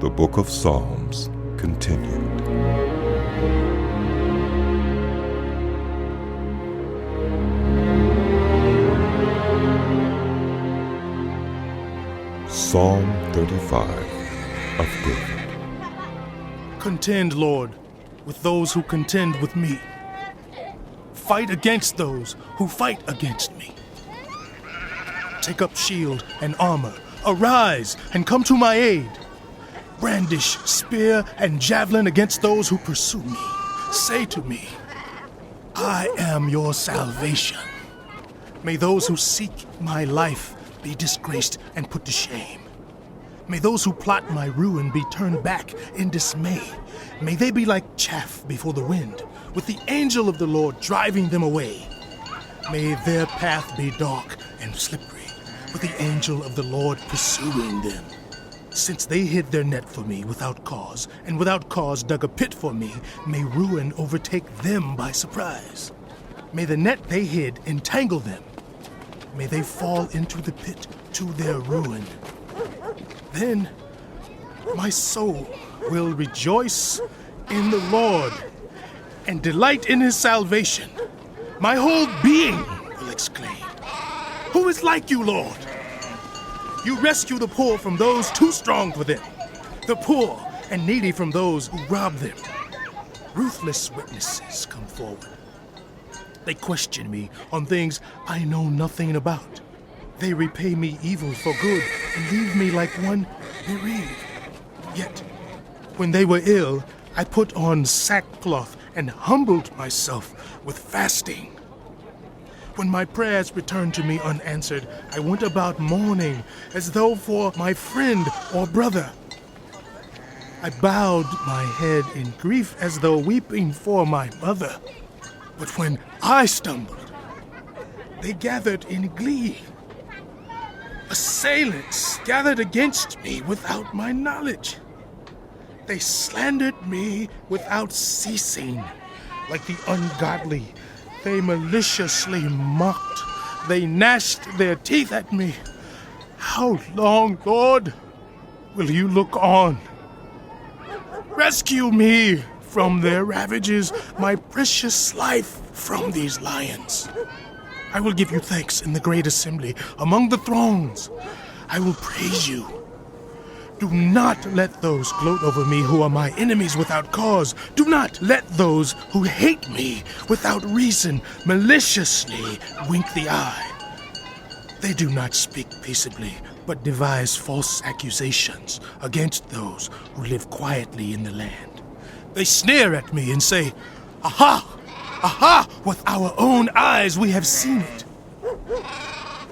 The Book of Psalms continued. Psalm 35 of David. Contend, Lord, with those who contend with me. Fight against those who fight against me. Take up shield and armor. Arise and come to my aid. Brandish spear and javelin against those who pursue me. Say to me, I am your salvation. May those who seek my life be disgraced and put to shame. May those who plot my ruin be turned back in dismay. May they be like chaff before the wind, with the angel of the Lord driving them away. May their path be dark and slippery, with the angel of the Lord pursuing them. Since they hid their net for me without cause, and without cause dug a pit for me, may ruin overtake them by surprise. May the net they hid entangle them. May they fall into the pit to their ruin. Then my soul will rejoice in the Lord and delight in his salvation. My whole being will exclaim, who is like you, Lord? You rescue the poor from those too strong for them, the poor and needy from those who rob them. Ruthless witnesses come forward. They question me on things I know nothing about. They repay me evil for good and leave me like one bereaved. Yet, when they were ill, I put on sackcloth and humbled myself with fasting. When my prayers returned to me unanswered, I went about mourning as though for my friend or brother. I bowed my head in grief as though weeping for my mother. But when I stumbled, they gathered in glee. Assailants gathered against me without my knowledge. They slandered me without ceasing. Like the ungodly, they maliciously mocked. They gnashed their teeth at me. How long, Lord, will you look on? Rescue me from their ravages, my precious life from these lions. I will give you thanks in the great assembly among the thrones. I will praise you. Do not let those gloat over me who are my enemies without cause. Do not let those who hate me without reason maliciously wink the eye. They do not speak peaceably, but devise false accusations against those who live quietly in the land. They sneer at me and say, Aha! Aha! With our own eyes we have seen it.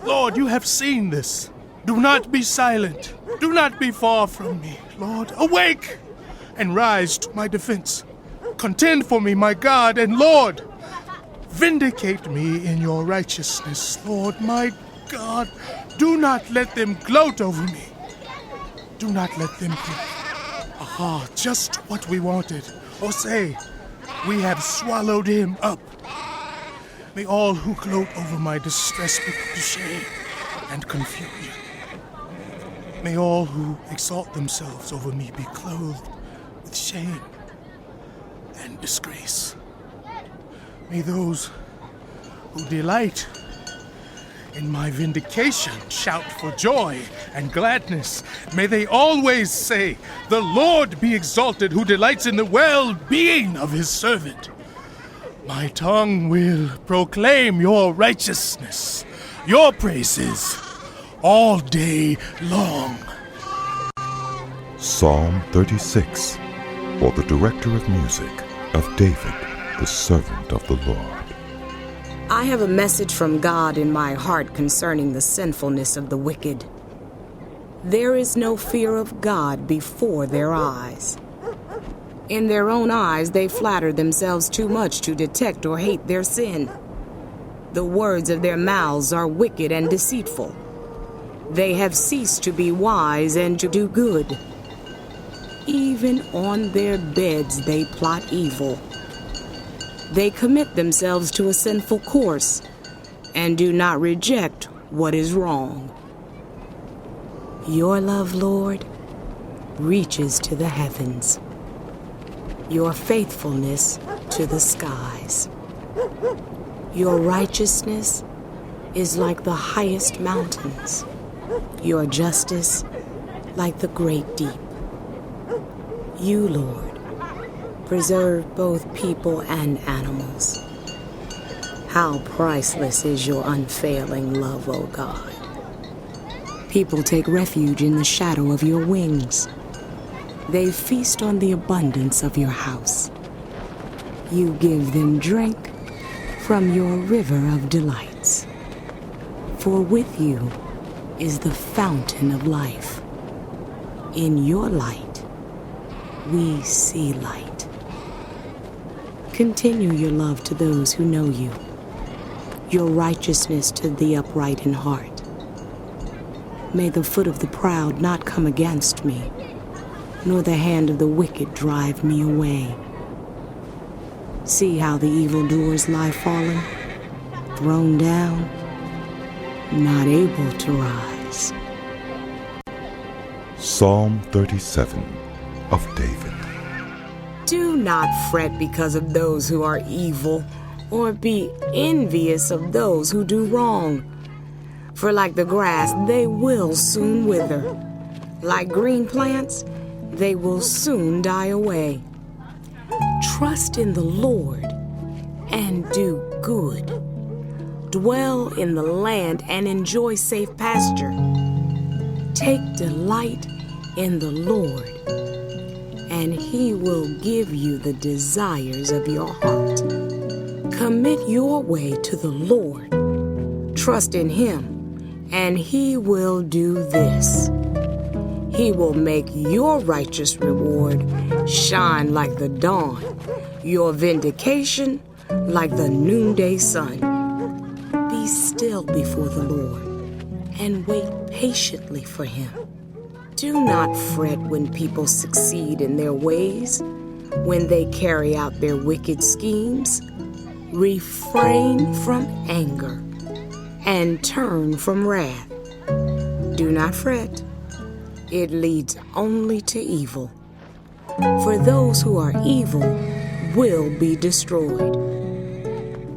Lord, you have seen this. Do not be silent. Do not be far from me, Lord. Awake and rise to my defense. Contend for me, my God and Lord. Vindicate me in your righteousness, Lord, my God. Do not let them gloat over me. Do not let them think, aha, just what we wanted. Or say, we have swallowed him up. May all who gloat over my distress be put to shame and confusion. May all who exalt themselves over me be clothed with shame and disgrace. May those who delight in my vindication shout for joy and gladness. May they always say, the Lord be exalted who delights in the well-being of his servant. My tongue will proclaim your righteousness, your praises, all day long. Psalm 36, for the director of music, of David, the servant of the Lord. I have a message from God in my heart concerning the sinfulness of the wicked. There is no fear of God before their eyes. In their own eyes, they flatter themselves too much to detect or hate their sin. The words of their mouths are wicked and deceitful. They have ceased to be wise and to do good. Even on their beds they plot evil. They commit themselves to a sinful course and do not reject what is wrong. Your love, Lord, reaches to the heavens, your faithfulness to the skies. Your righteousness is like the highest mountains, your justice like the great deep. You, Lord, preserve both people and animals. How priceless is your unfailing love, O God. People take refuge in the shadow of your wings. They feast on the abundance of your house. You give them drink from your river of delights. For with you is the fountain of life. In your light, we see light. Continue your love to those who know you, your righteousness to the upright in heart. May the foot of the proud not come against me, nor the hand of the wicked drive me away. See how the evildoers lie fallen, thrown down, not able to rise. Psalm 37 of David. Do not fret because of those who are evil, or be envious of those who do wrong. For like the grass, they will soon wither. Like green plants, they will soon die away. Trust in the Lord and do good. Dwell in the land and enjoy safe pasture. Take delight in the Lord, and He will give you the desires of your heart. Commit your way to the Lord. Trust in Him, and He will do this. He will make your righteous reward shine like the dawn, your vindication like the noonday sun. Be still before the Lord and wait patiently for Him. Do not fret when people succeed in their ways, when they carry out their wicked schemes. Refrain from anger and turn from wrath. Do not fret. It leads only to evil. For those who are evil will be destroyed,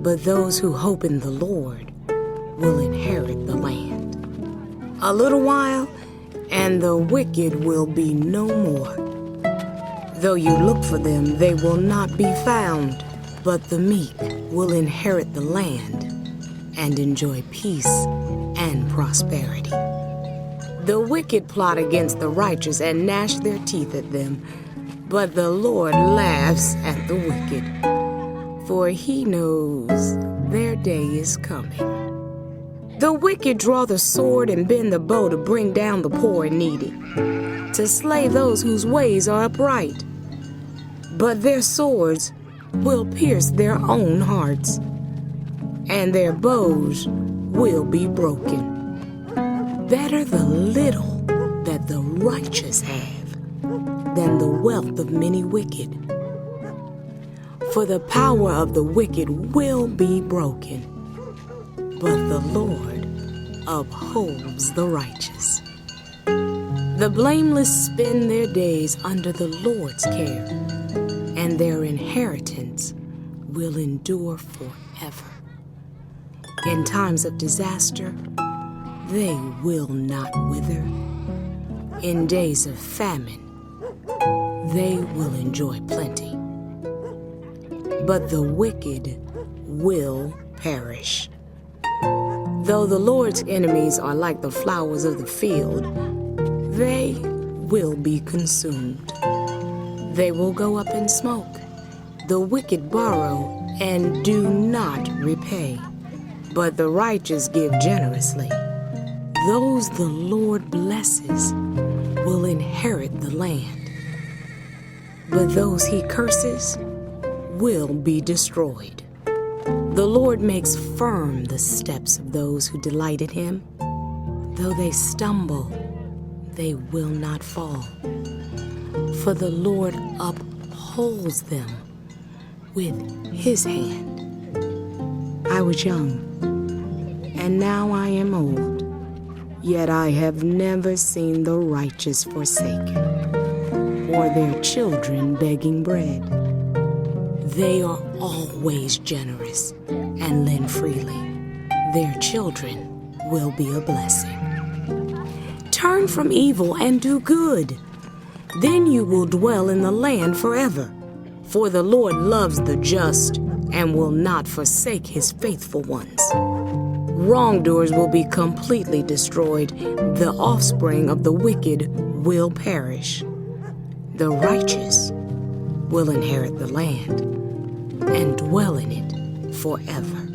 but those who hope in the Lord will inherit the land. A little while, and the wicked will be no more. Though you look for them, they will not be found, but the meek will inherit the land and enjoy peace and prosperity. The wicked plot against the righteous and gnash their teeth at them, but the Lord laughs at the wicked, for He knows their day is coming. The wicked draw the sword and bend the bow to bring down the poor and needy, to slay those whose ways are upright. But their swords will pierce their own hearts, and their bows will be broken. Better the little that the righteous have than the wealth of many wicked. For the power of the wicked will be broken, but the Lord upholds the righteous. The blameless spend their days under the Lord's care, and their inheritance will endure forever. In times of disaster, they will not wither. In days of famine, they will enjoy plenty. But the wicked will perish. Though the Lord's enemies are like the flowers of the field, they will be consumed. They will go up in smoke. The wicked borrow and do not repay, but the righteous give generously. Those the Lord blesses will inherit the land, but those He curses will be destroyed. The Lord makes firm the steps of those who delight in Him. Though they stumble, they will not fall, for the Lord upholds them with His hand. I was young, and now I am old, yet I have never seen the righteous forsaken, or their children begging bread. They are always generous and lend freely. Their children will be a blessing. Turn from evil and do good. Then you will dwell in the land forever. For the Lord loves the just and will not forsake his faithful ones. Wrongdoers will be completely destroyed. The offspring of the wicked will perish. The righteous will inherit the land and dwell in it forever.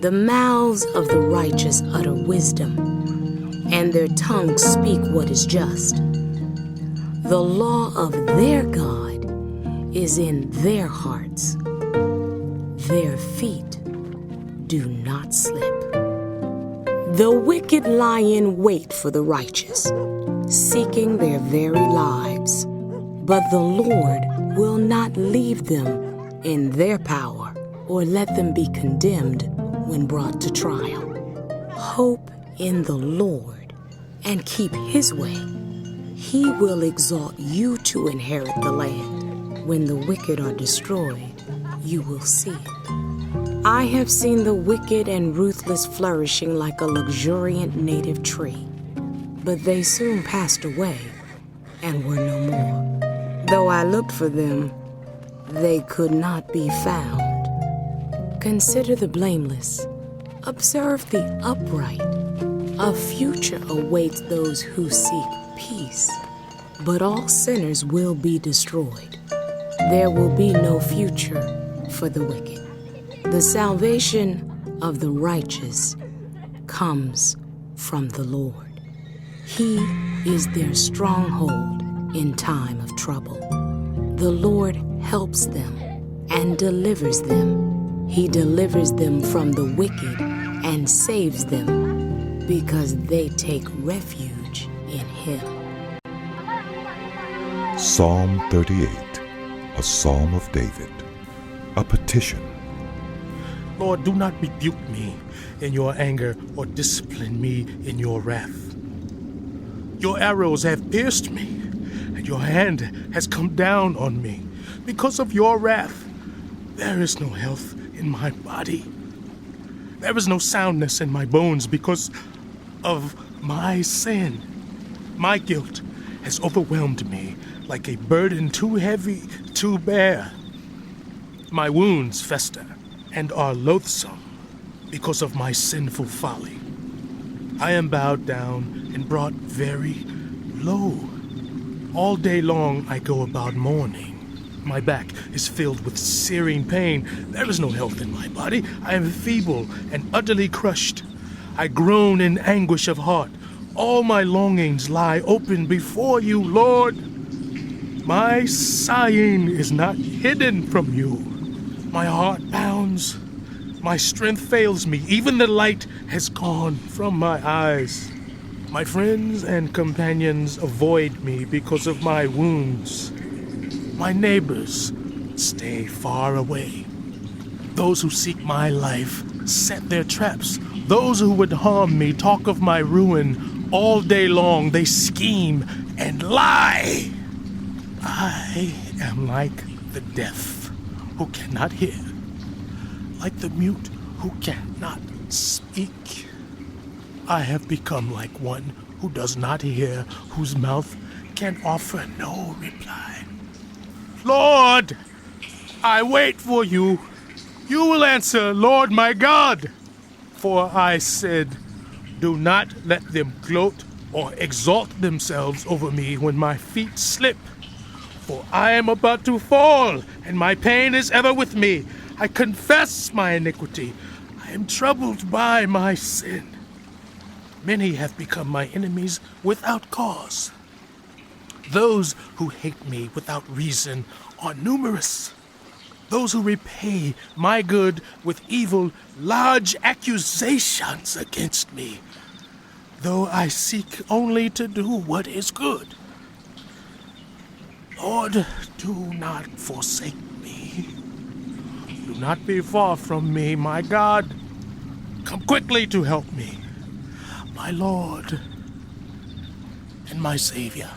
The mouths of the righteous utter wisdom, and their tongues speak what is just. The law of their God is in their hearts. Their feet do not slip. The wicked lie in wait for the righteous, seeking their very lives. But the Lord will not leave them in their power or let them be condemned when brought to trial. Hope in the Lord and keep his way. He will exalt you to inherit the land. When the wicked are destroyed, you will see it. I have seen the wicked and ruthless flourishing like a luxuriant native tree, but they soon passed away and were no more. Though I looked for them, they could not be found. Consider the blameless. Observe the upright. A future awaits those who seek peace, but all sinners will be destroyed. There will be no future for the wicked. The salvation of the righteous comes from the Lord. He is their stronghold in time of trouble. The Lord helps them and delivers them. He delivers them from the wicked and saves them because they take refuge in him. Psalm 38, a psalm of David, a petition. Lord, do not rebuke me in your anger or discipline me in your wrath. Your arrows have pierced me, and your hand has come down on me. Because of your wrath, there is no health in my body. There is no soundness in my bones because of my sin. My guilt has overwhelmed me like a burden too heavy to bear. My wounds fester and are loathsome because of my sinful folly. I am bowed down and brought very low. All day long I go about mourning. My back is filled with searing pain. There is no health in my body. I am feeble and utterly crushed. I groan in anguish of heart. All my longings lie open before you, Lord. My sighing is not hidden from you. My heart pounds. My strength fails me. Even the light has gone from my eyes. My friends and companions avoid me because of my wounds. My neighbors stay far away. Those who seek my life set their traps. Those who would harm me talk of my ruin all day long. They scheme and lie. I am like the deaf who cannot hear, like the mute who cannot speak. I have become like one who does not hear, whose mouth can offer no reply. Lord, I wait for you. You will answer, Lord my God. For I said, do not let them gloat or exalt themselves over me when my feet slip. For I am about to fall, and my pain is ever with me. I confess my iniquity. I am troubled by my sin. Many have become my enemies without cause. Those who hate me without reason are numerous. Those who repay my good with evil lodge accusations against me, though I seek only to do what is good. Lord, do not forsake me. Do not be far from me, my God. Come quickly to help me, my Lord and my Savior.